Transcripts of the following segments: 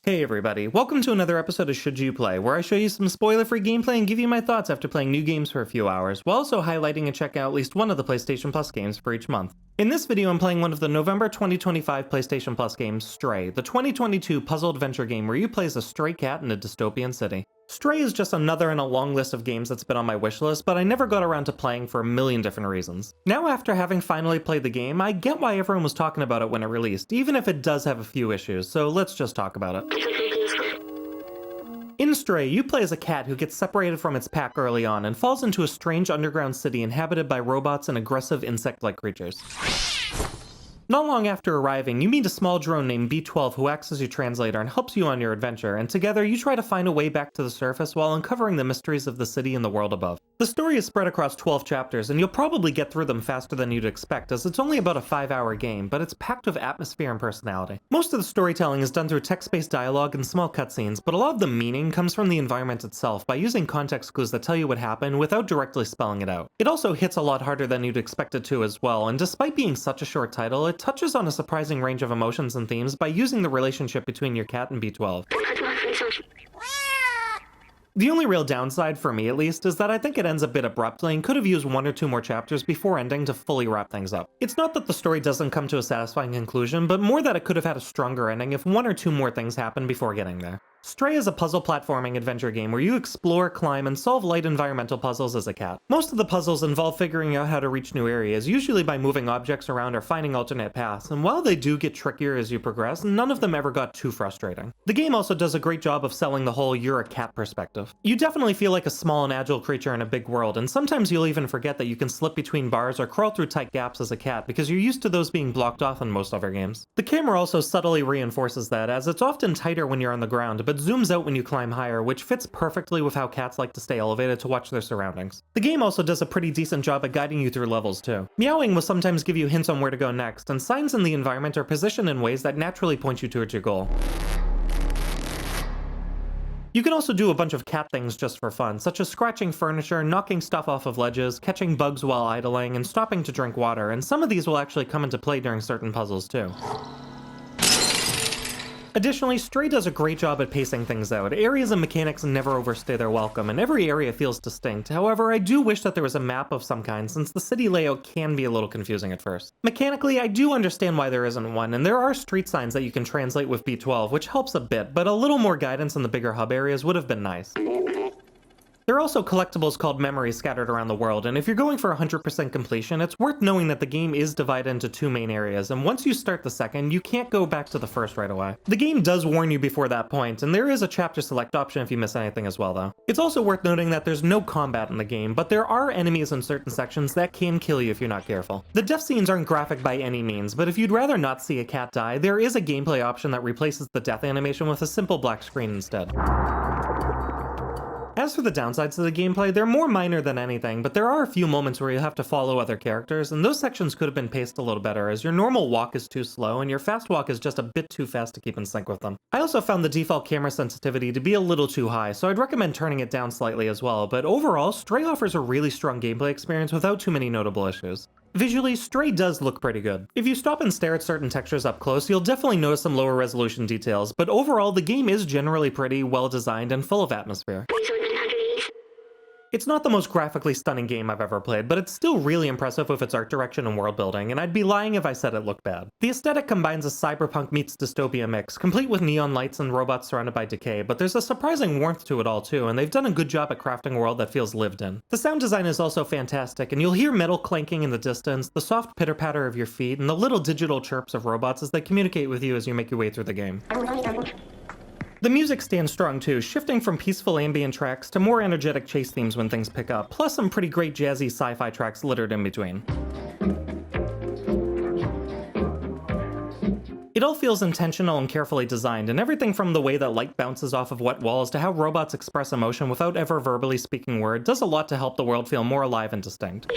Hey everybody, welcome to another episode of Should You Play, where I show you some spoiler-free gameplay and give you my thoughts after playing new games for a few hours, while also highlighting and checking out at least one of the PlayStation Plus games for each month. In this video, I'm playing one of the November 2025 PlayStation Plus games, Stray, the 2022 puzzle adventure game where you play as a stray cat in a dystopian city. Stray is just another in a long list of games that's been on my wishlist, but I never got around to playing for a million different reasons. Now after having finally played the game, I get why everyone was talking about it when it released, even if it does have a few issues, so let's just talk about it. In Stray, you play as a cat who gets separated from its pack early on and falls into a strange underground city inhabited by robots and aggressive insect-like creatures. Not long after arriving, you meet a small drone named B12 who acts as your translator and helps you on your adventure, and together you try to find a way back to the surface while uncovering the mysteries of the city and the world above. The story is spread across 12 chapters, and you'll probably get through them faster than you'd expect, as it's only about a 5-hour game, but it's packed with atmosphere and personality. Most of the storytelling is done through text-based dialogue and small cutscenes, but a lot of the meaning comes from the environment itself by using context clues that tell you what happened without directly spelling it out. It also hits a lot harder than you'd expect it to as well, and despite being such a short title, it touches on a surprising range of emotions and themes by using the relationship between your cat and B12. The only real downside, for me at least, is that I think it ends a bit abruptly and could have used one or two more chapters before ending to fully wrap things up. It's not that the story doesn't come to a satisfying conclusion, but more that it could have had a stronger ending if one or two more things happened before getting there. Stray is a puzzle platforming adventure game where you explore, climb, and solve light environmental puzzles as a cat. Most of the puzzles involve figuring out how to reach new areas, usually by moving objects around or finding alternate paths, and while they do get trickier as you progress, none of them ever got too frustrating. The game also does a great job of selling the whole "you're a cat" perspective. You definitely feel like a small and agile creature in a big world, and sometimes you'll even forget that you can slip between bars or crawl through tight gaps as a cat because you're used to those being blocked off in most other games. The camera also subtly reinforces that, as it's often tighter when you're on the ground, but zooms out when you climb higher, which fits perfectly with how cats like to stay elevated to watch their surroundings. The game also does a pretty decent job at guiding you through levels too. Meowing will sometimes give you hints on where to go next, and signs in the environment are positioned in ways that naturally point you towards your goal. You can also do a bunch of cat things just for fun, such as scratching furniture, knocking stuff off of ledges, catching bugs while idling, and stopping to drink water, and some of these will actually come into play during certain puzzles too. Additionally, Stray does a great job at pacing things out. Areas and mechanics never overstay their welcome, and every area feels distinct. However, I do wish that there was a map of some kind, since the city layout can be a little confusing at first. Mechanically, I do understand why there isn't one, and there are street signs that you can translate with B12, which helps a bit, but a little more guidance in the bigger hub areas would have been nice. There are also collectibles called memories scattered around the world, and if you're going for 100% completion, it's worth knowing that the game is divided into two main areas, and once you start the second, you can't go back to the first right away. The game does warn you before that point, and there is a chapter select option if you miss anything as well though. It's also worth noting that there's no combat in the game, but there are enemies in certain sections that can kill you if you're not careful. The death scenes aren't graphic by any means, but if you'd rather not see a cat die, there is a gameplay option that replaces the death animation with a simple black screen instead. As for the downsides of the gameplay, they're more minor than anything, but there are a few moments where you have to follow other characters, and those sections could have been paced a little better, as your normal walk is too slow and your fast walk is just a bit too fast to keep in sync with them. I also found the default camera sensitivity to be a little too high, so I'd recommend turning it down slightly as well, but overall, Stray offers a really strong gameplay experience without too many notable issues. Visually, Stray does look pretty good. If you stop and stare at certain textures up close, you'll definitely notice some lower resolution details, but overall, the game is generally pretty, well designed, and full of atmosphere. It's not the most graphically stunning game I've ever played, but it's still really impressive with its art direction and world building, and I'd be lying if I said it looked bad. The aesthetic combines a cyberpunk meets dystopia mix, complete with neon lights and robots surrounded by decay, but there's a surprising warmth to it all too, and they've done a good job at crafting a world that feels lived in. The sound design is also fantastic, and you'll hear metal clanking in the distance, the soft pitter-patter of your feet, and the little digital chirps of robots as they communicate with you as you make your way through the game. The music stands strong too, shifting from peaceful ambient tracks to more energetic chase themes when things pick up, plus some pretty great jazzy sci-fi tracks littered in between. It all feels intentional and carefully designed, and everything from the way that light bounces off of wet walls to how robots express emotion without ever verbally speaking word does a lot to help the world feel more alive and distinct.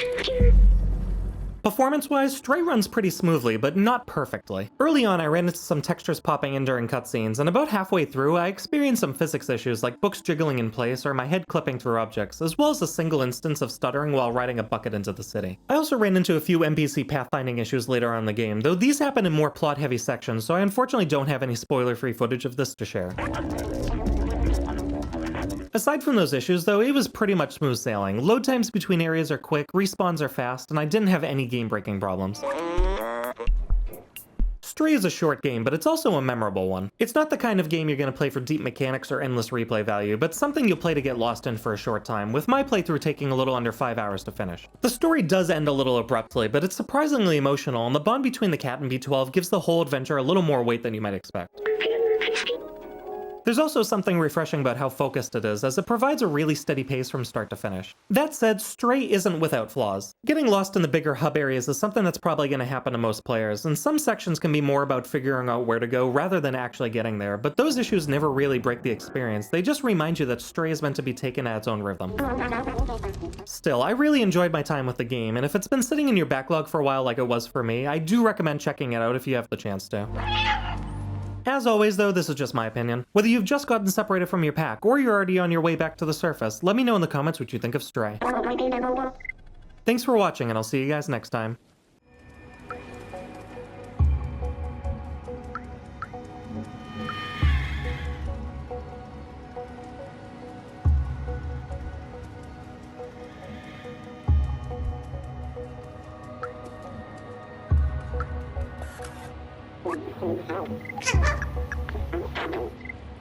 Performance-wise, Stray runs pretty smoothly, but not perfectly. Early on, I ran into some textures popping in during cutscenes, and about halfway through, I experienced some physics issues like books jiggling in place or my head clipping through objects, as well as a single instance of stuttering while riding a bucket into the city. I also ran into a few NPC pathfinding issues later on in the game, though these happen in more plot-heavy sections, so I unfortunately don't have any spoiler-free footage of this to share. Aside from those issues, though, it was pretty much smooth sailing. Load times between areas are quick, respawns are fast, and I didn't have any game-breaking problems. Stray is a short game, but it's also a memorable one. It's not the kind of game you're gonna play for deep mechanics or endless replay value, but something you'll play to get lost in for a short time, with my playthrough taking a little under 5 hours to finish. The story does end a little abruptly, but it's surprisingly emotional, and the bond between the cat and B12 gives the whole adventure a little more weight than you might expect. There's also something refreshing about how focused it is, as it provides a really steady pace from start to finish. That said, Stray isn't without flaws. Getting lost in the bigger hub areas is something that's probably going to happen to most players, and some sections can be more about figuring out where to go rather than actually getting there, but those issues never really break the experience. They just remind you that Stray is meant to be taken at its own rhythm. Still, I really enjoyed my time with the game, and if it's been sitting in your backlog for a while like it was for me, I do recommend checking it out if you have the chance to. As always though, this is just my opinion. Whether you've just gotten separated from your pack, or you're already on your way back to the surface, let me know in the comments what you think of Stray. Thanks for watching, and I'll see you guys next time. Oh,